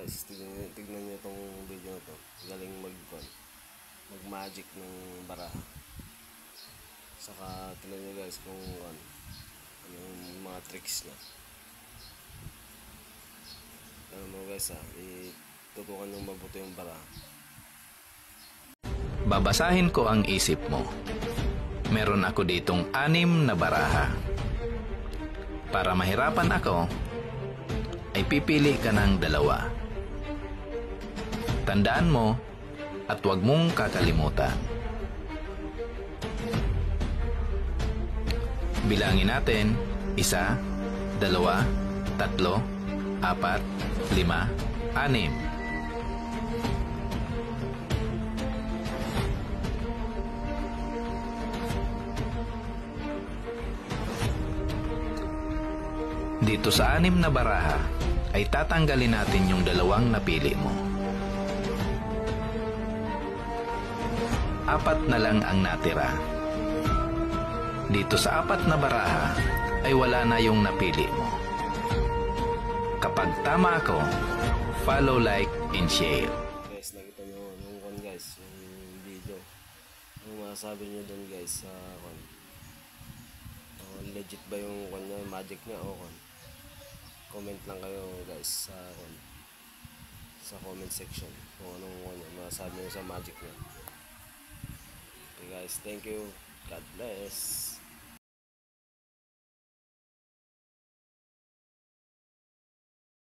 guys, tignan nyo itong video na to. Galing mag magic ng baraha. Saka tignan nyo guys kung anong mga tricks niya. Alam mo guys itutukan nyo mabuti yung baraha. Babasahin ko ang isip mo. Meron ako ditong 6 na baraha. Para mahirapan ako, ay pipili ka ng 2. Tandaan mo at huwag mong kakalimutan. Bilangin natin 1, 2, 3, 4, 5, 6. Dito sa 6 na baraha ay tatanggalin natin yung 2 napili mo. 4 na lang ang natira. Dito sa 4 na baraha ay wala na yung napili mo. Kapag tama ako, follow, like, and share. Guys, nakita nyo yung guys, yung video. Ano masasabi nyo dun guys sa legit ba yung magic niya o comment lang kayo guys sa comment section kung anong masasabi nyo sa magic niya. Okay guys, thank you. God bless.